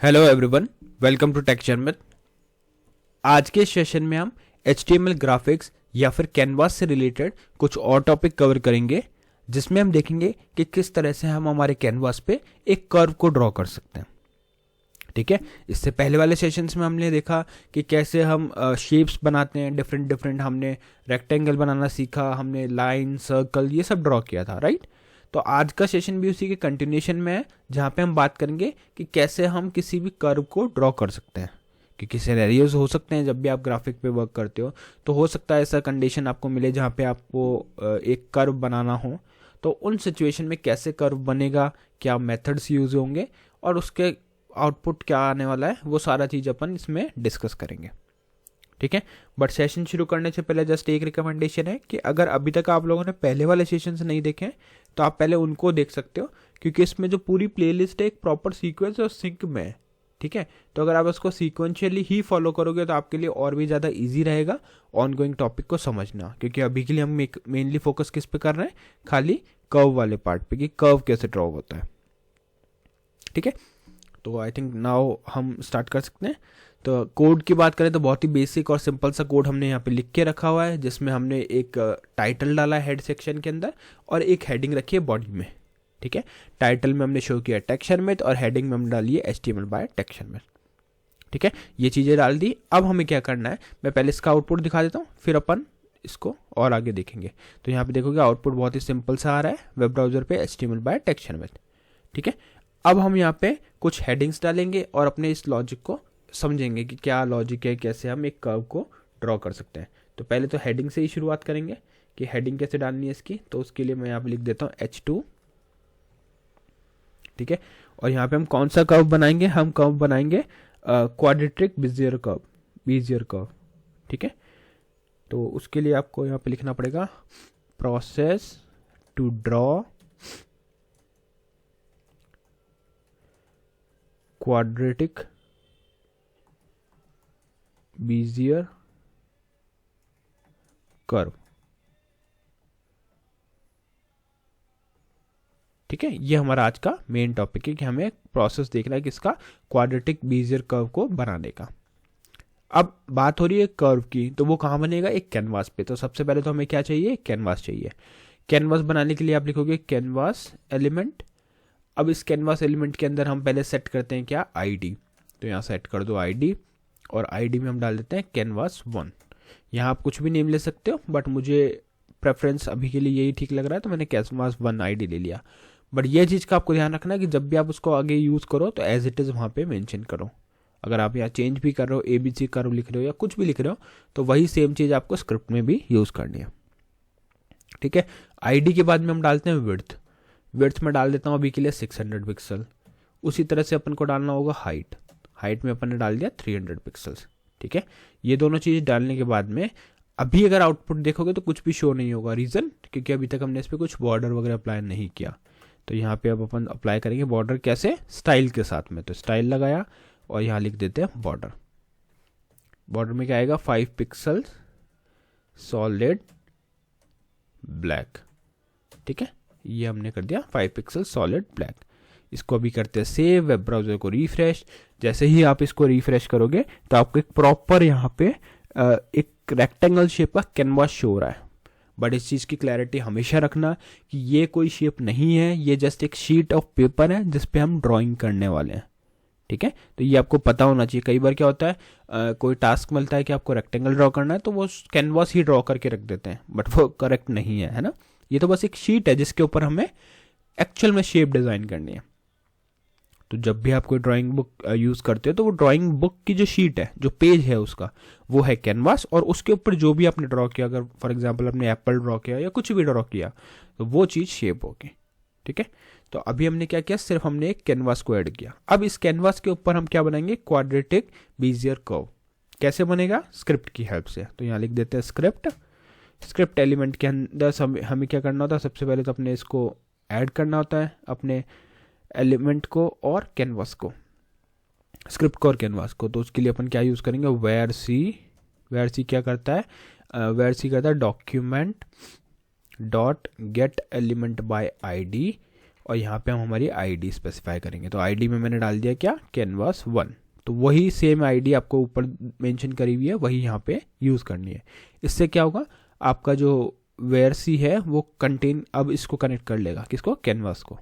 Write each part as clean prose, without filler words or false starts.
Hello everyone, welcome to tech German. आज के session में हम HTML ग्राफिक्स या फिर कैनवास से रिलेटेड कुछ और टॉपिक कवर करेंगे, जिसमें हम देखेंगे कि किस तरह से हम हमारे कैनवास पे एक कर्व को ड्रॉ कर सकते हैं। ठीक है, इससे पहले वाले सेशंस में हमने देखा कि कैसे हम शेप्स बनाते हैं, डिफरेंट हमने रेक्टेंगल बनाना सीखा, हमने लाइन, सर्कल, ये सब ड्रॉ किया था, राइट। तो आज का सेशन भी उसी के कंटिन्यूएशन में है, जहाँ पे हम बात करेंगे कि कैसे हम किसी भी कर्व को ड्रॉ कर सकते हैं। क्योंकि सिनेरियोज हो सकते हैं, जब भी आप ग्राफिक पे वर्क करते हो तो हो सकता है ऐसा कंडीशन आपको मिले जहाँ पे आपको एक कर्व बनाना हो। तो उन सिचुएशन में कैसे कर्व बनेगा, क्या मेथड्स यूज होंगे और उसके आउटपुट क्या आने वाला है, वो सारा चीज़ अपन इसमें डिस्कस करेंगे। ठीक है, बट सेशन शुरू करने से पहले जस्ट एक रिकमेंडेशन है कि अगर अभी तक आप लोगों ने पहले वाले सेशन नहीं देखे हैं तो आप पहले उनको देख सकते हो, क्योंकि इसमें जो पूरी प्लेलिस्ट है एक प्रॉपर सीक्वेंस और सिंक में है। ठीक है, तो अगर आप उसको सीक्वेंशियली ही फॉलो करोगे तो आपके लिए और भी ज़्यादा ईजी रहेगा ऑन गोइंग टॉपिक को समझना। क्योंकि अभी के लिए हम मेनली फोकस किस पे कर रहे हैं, खाली कर्व वाले पार्ट पे कि कर्व कैसे ड्रॉ होता है। ठीक है, तो आई थिंक नाउ हम स्टार्ट कर सकते हैं। तो कोड की बात करें तो बहुत ही बेसिक और सिंपल सा कोड हमने यहाँ पे लिख के रखा हुआ है, जिसमें हमने एक टाइटल डाला है हेड सेक्शन के अंदर और एक हेडिंग रखी है बॉडी में। ठीक है, टाइटल में हमने शो किया टेक्सचरमैथ और हेडिंग में हमने डाली है HTML बाय टेक्सचरमैथ। ठीक है, ये चीज़ें डाल दी। अब हमें क्या करना है, मैं पहले इसका आउटपुट दिखा देता हूँ, फिर अपन इसको और आगे देखेंगे। तो यहाँ पे देखोगे आउटपुट बहुत ही सिंपल सा आ रहा है वेब ब्राउजर पे HTML बाय टेक्सचरमैथ। ठीक है, अब हम यहाँ पे कुछ हेडिंग्स डालेंगे और अपने इस लॉजिक को समझेंगे कि क्या लॉजिक है, कैसे हम एक कर्व को ड्रॉ कर सकते हैं। तो पहले तो हेडिंग से ही शुरुआत करेंगे कि हेडिंग कैसे डालनी है इसकी। तो उसके लिए मैं यहाँ पे लिख देता हूँ H2। ठीक है, और यहाँ पे हम कौन सा कर्व बनाएंगे, हम कर्व बनाएंगे क्वाड्रेटिक बेजियर कर्व। ठीक है, तो उसके लिए आपको यहाँ पे लिखना पड़ेगा process to draw quadratic Bezier curve. ठीक है, ये हमारा आज का मेन टॉपिक है कि हमें प्रोसेस देखना है किसका, क्वाड्रेटिक बेजियर कर्व को बनाने का। अब बात हो रही है कर्व की, तो वो कहाँ बनेगा, एक कैनवास पे। तो सबसे पहले तो हमें क्या चाहिए, कैनवास चाहिए। कैनवास बनाने के लिए आप लिखोगे कैनवास एलिमेंट। अब इस कैनवास एलिमेंट के अंदर हम पहले सेट करते हैं क्या, ID। तो यहाँ सेट कर दो ID और ID में हम डाल देते हैं कैनवास 1। यहाँ आप कुछ भी नेम ले सकते हो, बट मुझे प्रेफरेंस अभी के लिए यही ठीक लग रहा है, तो मैंने कैनवास 1 ID ले लिया। बट ये चीज़ का आपको ध्यान रखना है कि जब भी आप उसको आगे यूज़ करो तो एज इट इज़ वहाँ पे मेंशन करो। अगर आप यहाँ चेंज भी कर रहे हो, ABC कर्व लिख रहे हो या कुछ भी लिख रहे हो, तो वही सेम चीज़ आपको स्क्रिप्ट में भी यूज़ करनी है। ठीक है, ID के बाद में हम डालते हैं विड्थ में डाल देता हूँ अभी के लिए 600 पिक्सल। उसी तरह से अपन को डालना होगा हाइट में अपन ने डाल दिया 300 पिक्सल्स। ठीक है, ये दोनों चीज़ डालने के बाद में अभी अगर आउटपुट देखोगे तो कुछ भी शो नहीं होगा। रीज़न, क्योंकि अभी तक हमने इस पर कुछ बॉर्डर वगैरह अप्लाई नहीं किया। तो यहाँ पे अब अपन अप्लाई करेंगे बॉर्डर, कैसे, स्टाइल के साथ में। तो स्टाइल लगाया और यहाँ लिख देते हैं बॉर्डर में क्या आएगा, 5 पिक्सल सॉलिड ब्लैक। ठीक है, ये हमने कर दिया 5 पिक्सल सॉलिड ब्लैक। इसको अभी करते हैं सेव, वेब ब्राउजर को रिफ्रेश। जैसे ही आप इसको रिफ्रेश करोगे तो आपको एक प्रॉपर यहाँ पे एक रेक्टेंगल शेप का कैनवास शो हो रहा है। बट इस चीज़ की क्लैरिटी हमेशा रखना कि ये कोई शेप नहीं है, ये जस्ट एक शीट ऑफ पेपर है जिस पे हम ड्राइंग करने वाले हैं। ठीक है, तो ये आपको पता होना चाहिए। कई बार क्या होता है, कोई टास्क मिलता है कि आपको रेक्टेंगल ड्रॉ करना है, तो वो कैनवास ही ड्रॉ करके रख देते हैं, बट वो करेक्ट नहीं है ना। ये तो बस एक शीट है जिसके ऊपर हमें एक्चुअल में शेप डिज़ाइन करनी है। तो जब भी आप कोई ड्राइंग बुक यूज़ करते हो तो वो ड्राइंग बुक की जो शीट है, जो पेज है उसका, वो है कैनवास, और उसके ऊपर जो भी आपने ड्रॉ किया, अगर फॉर एग्जांपल आपने एप्पल ड्रॉ किया या कुछ भी ड्रॉ किया, तो वो चीज़ शेप होगी। ठीक है, तो अभी हमने क्या किया, सिर्फ हमने एक कैनवास को ऐड किया। अब इस कैनवास के ऊपर हम क्या बनाएंगे, क्वाड्रेटिक बेजियर कर्व। कैसे बनेगा, स्क्रिप्ट की हेल्प से। तो यहाँ लिख देते हैं स्क्रिप्ट एलिमेंट के अंदर हमें क्या करना होता है, सबसे पहले तो अपने इसको ऐड करना होता है, अपने एलिमेंट को और कैनवास को, स्क्रिप्ट को और कैनवास को। तो उसके लिए अपन क्या यूज़ करेंगे, वेयर सी क्या करता है, वेयर सी करता है document dot gate element by ID और यहाँ पे हम हमारी आईडी स्पेसिफाई करेंगे। तो आईडी में मैंने डाल दिया क्या, canvas1। तो वही सेम आईडी आपको ऊपर मेंशन करी हुई है, वही यहाँ पे यूज़ करनी है। इससे क्या होगा, आपका जो वेयर सी है वो कंटेन अब इसको कनेक्ट कर लेगा, किसको, कैनवास को।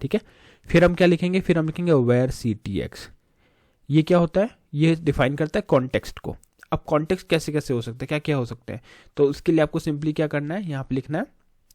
ठीक है, फिर हम क्या लिखेंगे, फिर हम लिखेंगे वेयर CTX। ये क्या होता है, ये डिफाइन करता है कॉन्टेक्स्ट को। अब कॉन्टेक्स्ट कैसे कैसे हो सकते हैं, क्या क्या हो सकते हैं, तो उसके लिए आपको सिंपली क्या करना है, यहाँ पे लिखना है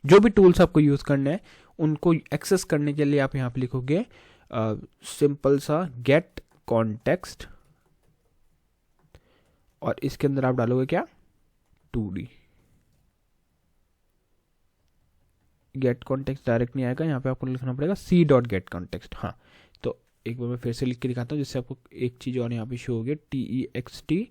जो भी टूल्स आपको यूज़ करने हैं उनको एक्सेस करने के लिए आप यहाँ पे लिखोगे सिंपल सा गेट कॉन्टेक्स्ट, और इसके अंदर आप डालोगे क्या, 2D। गेट कॉन्टेक्स्ट डायरेक्ट नहीं आएगा, यहाँ पे आपको लिखना पड़ेगा c.getContext। हाँ, तो एक बार मैं फिर से लिख के दिखाता हूँ जिससे आपको एक चीज़ और यहाँ पे शो होगी, TEXT।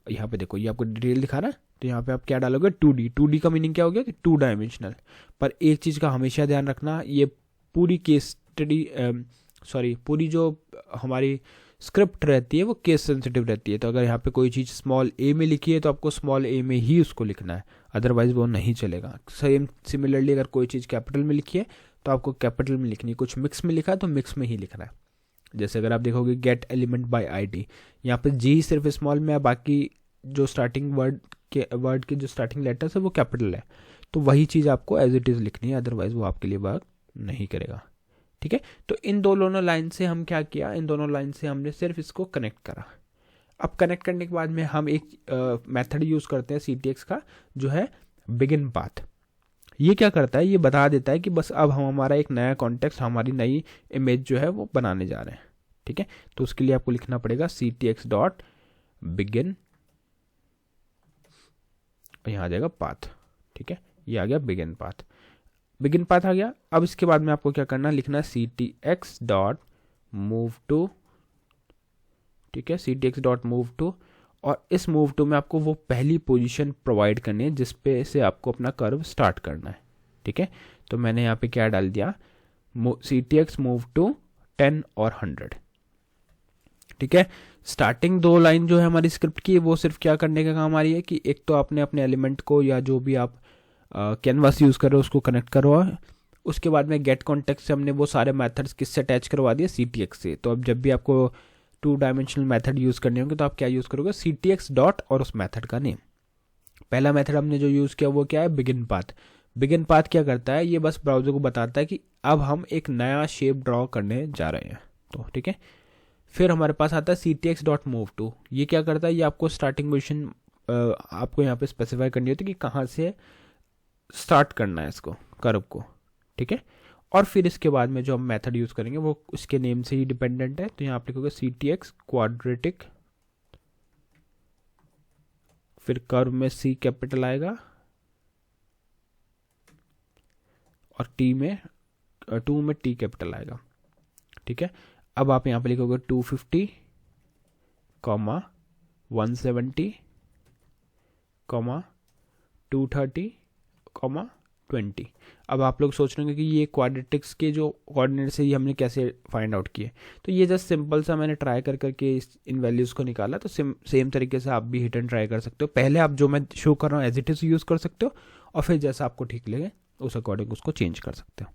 यहाँ पे देखो ये आपको डिटेल दिखा रहा है, तो यहाँ पे आप क्या डालोगे, 2D। 2D का मीनिंग क्या हो गया कि 2 डायमेंशनल। पर एक चीज़ का हमेशा ध्यान रखना, ये पूरी केस स्टडी पूरी जो हमारी स्क्रिप्ट रहती है वो केस सेंसिटिव रहती है। तो अगर यहाँ पे कोई चीज़ स्मॉल a में लिखी है तो आपको स्मॉल a में ही उसको लिखना है, अदरवाइज वो नहीं चलेगा। सेम सिमिलरली अगर कोई चीज़ कैपिटल में लिखी है तो आपको कैपिटल में लिखनी है, कुछ मिक्स में लिखा है तो मिक्स में ही लिखना है। जैसे अगर आप देखोगे गेट एलिमेंट बाय आईडी, यहाँ पे जी सिर्फ स्मॉल में है, बाकी जो स्टार्टिंग वर्ड के जो स्टार्टिंग लेटर्स है वो कैपिटल है। तो वही चीज़ आपको एज इट इज़ लिखनी है, अदरवाइज वो आपके लिए वर्क नहीं करेगा। ठीक है, तो इन दोनों लाइन से हम क्या किया, इन दोनों लाइन से हमने सिर्फ इसको कनेक्ट करा। अब कनेक्ट करने के बाद में हम एक मेथड यूज़ करते हैं CTX का, जो है बिगिन पाथ। ये क्या करता है, ये बता देता है कि बस अब हम हमारा एक नया कॉन्टेक्स्ट, हमारी नई इमेज जो है वो बनाने जा रहे हैं। ठीक है, तो उसके लिए आपको लिखना पड़ेगा CTX.begin, यहाँ आ जाएगा पाथ। ठीक है, ये आ गया बिगिन पाथ। बिगिन पाथ आ गया। अब इसके बाद में आपको क्या करना है, लिखना है CTX.moveTo। ठीक है, CTX.moveTo, और इस मूव टू में आपको वो पहली पोजीशन प्रोवाइड करनी है जिस पे से आपको अपना कर्व स्टार्ट करना है। ठीक है, तो मैंने यहाँ पे क्या डाल दिया, CTX मूव टू 10 और 100। ठीक है, स्टार्टिंग 2 लाइन जो है हमारी स्क्रिप्ट की, वो सिर्फ क्या करने का काम आ रही है कि एक तो आपने अपने एलिमेंट को या जो भी आप कैनवास यूज़ कर रहे हो उसको कनेक्ट करवा, उसके बाद में गेट कॉन्टेक्स्ट से हमने वो सारे मेथड्स किससे अटैच करवा दिए, CTX से। तो अब जब भी आपको 2 डायमेंशनल मेथड यूज़ करने होंगे तो आप क्या यूज़ करोगे, CTX डॉट और उस मेथड का नेम। पहला मेथड हमने जो यूज़ किया वो क्या है, बिगिन पाथ। बिगिन पाथ क्या करता है, ये बस ब्राउज़र को बताता है कि अब हम एक नया शेप ड्रॉ करने जा रहे हैं। तो ठीक है, फिर हमारे पास आता है CTX.moveTo। ये क्या करता है, ये आपको स्टार्टिंग पोजिशन आपको यहाँ पे स्पेसिफाई करनी होती है कि कहाँ से स्टार्ट करना है इसको, कर्व को। ठीक है, और फिर इसके बाद में जो हम मेथड यूज़ करेंगे वो उसके नेम से ही डिपेंडेंट है। तो यहाँ आप लिखोगे CTX क्वाड्रेटिक, फिर कर्व में C कैपिटल आएगा और T में 2 में T कैपिटल आएगा। ठीक है, अब आप यहाँ पे लिखोगे 250, 170, 230, 20। अब आप लोग सोच रहे होंगे कि ये क्वाड्रेटिक्स के जो कोऑर्डिनेट्स है ये हमने कैसे फाइंड आउट किए। तो ये जस्ट सिंपल सा मैंने ट्राई करके इन वैल्यूज़ को निकाला। तो सेम तरीके से आप भी हिट एंड ट्राई कर सकते हो। पहले आप जो मैं शो कर रहा हूँ एज इट इज़ यूज़ कर सकते हो, और फिर जैसा आपको ठीक लगे उस अकॉर्डिंग उसको चेंज कर सकते हो।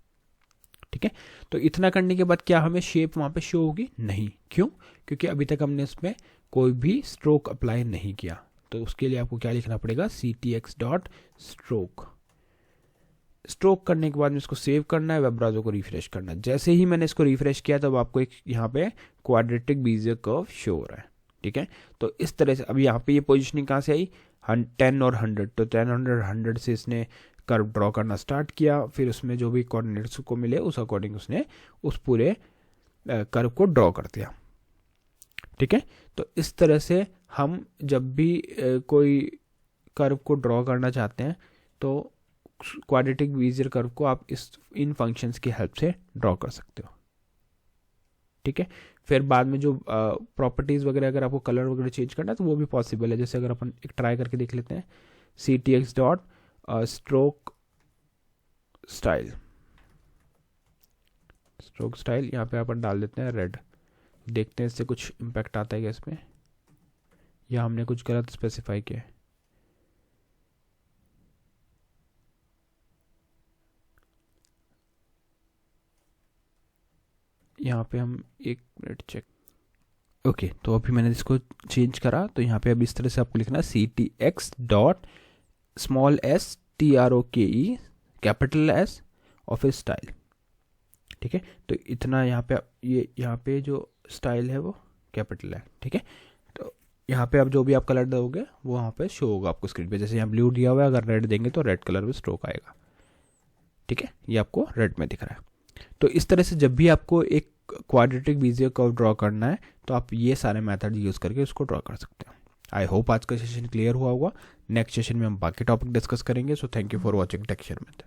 ठीक है, तो इतना करने के बाद क्या हमें शेप वहाँ पे शो होगी, नहीं। क्यों, क्योंकि अभी तक हमने इसमें कोई भी स्ट्रोक अप्लाई नहीं किया। तो उसके लिए आपको क्या लिखना पड़ेगा, CTX.stroke। स्ट्रोक करने के बाद में इसको सेव करना है, वेब ब्राउज़र को रिफ्रेश करना है। जैसे ही मैंने इसको रिफ्रेश किया तब आपको एक यहाँ पे क्वाड्रेटिक बीजियर कर्व शो हो रहा है। ठीक है, तो इस तरह से अब यहाँ पे ये पोजीशनिंग कहाँ से आई, 10 और 100। तो 10 और 100 से इसने कर्व ड्रॉ करना स्टार्ट किया, फिर उसमें जो भी कोऑर्डिनेट्स को मिले उस अकॉर्डिंग उसने उस पूरे कर्व को ड्रॉ कर दिया। ठीक है, तो इस तरह से हम जब भी कोई कर्व को ड्रॉ करना चाहते हैं तो क्वाड्रेटिक बीजियर कर्व को आप इन फंक्शंस की हेल्प से ड्रॉ कर सकते हो। ठीक है, फिर बाद में जो प्रॉपर्टीज़ वगैरह अगर आपको कलर वगैरह चेंज करना है तो वो भी पॉसिबल है। जैसे अगर अपन एक ट्राई करके देख लेते हैं, CTX.stroke स्टाइल, स्ट्रोक स्टाइल यहाँ पे अपन डाल देते हैं रेड। देखते हैं इससे कुछ इम्पैक्ट आता है क्या इसमें, या हमने कुछ गलत स्पेसिफाई किया है। यहाँ पे हम एक मिनट चेक, ओके तो अभी मैंने इसको चेंज करा, तो यहाँ पे अब इस तरह से आपको लिखना CTX.STROKE कैपिटल S और फिर स्टाइल। ठीक है, तो इतना यहाँ पे ये यहाँ पे जो स्टाइल है वो कैपिटल है। ठीक है, तो यहाँ पे अब जो भी आप कलर दोगे वो वहाँ पे शो होगा आपको स्क्रीन पे। जैसे यहाँ ब्लू दिया हुआ है, अगर रेड देंगे तो रेड कलर में स्ट्रोक आएगा। ठीक है, ये आपको रेड में दिख रहा है। तो इस तरह से जब भी आपको एक क्वाड्रेटिक बीजियर कर्व ड्रॉ करना है तो आप ये सारे मेथड यूज़ करके उसको ड्रॉ कर सकते हो। आई होप आज का सेशन क्लियर हुआ होगा। नेक्स्ट सेशन में हम बाकी टॉपिक डिस्कस करेंगे। So thank you for watching texture method.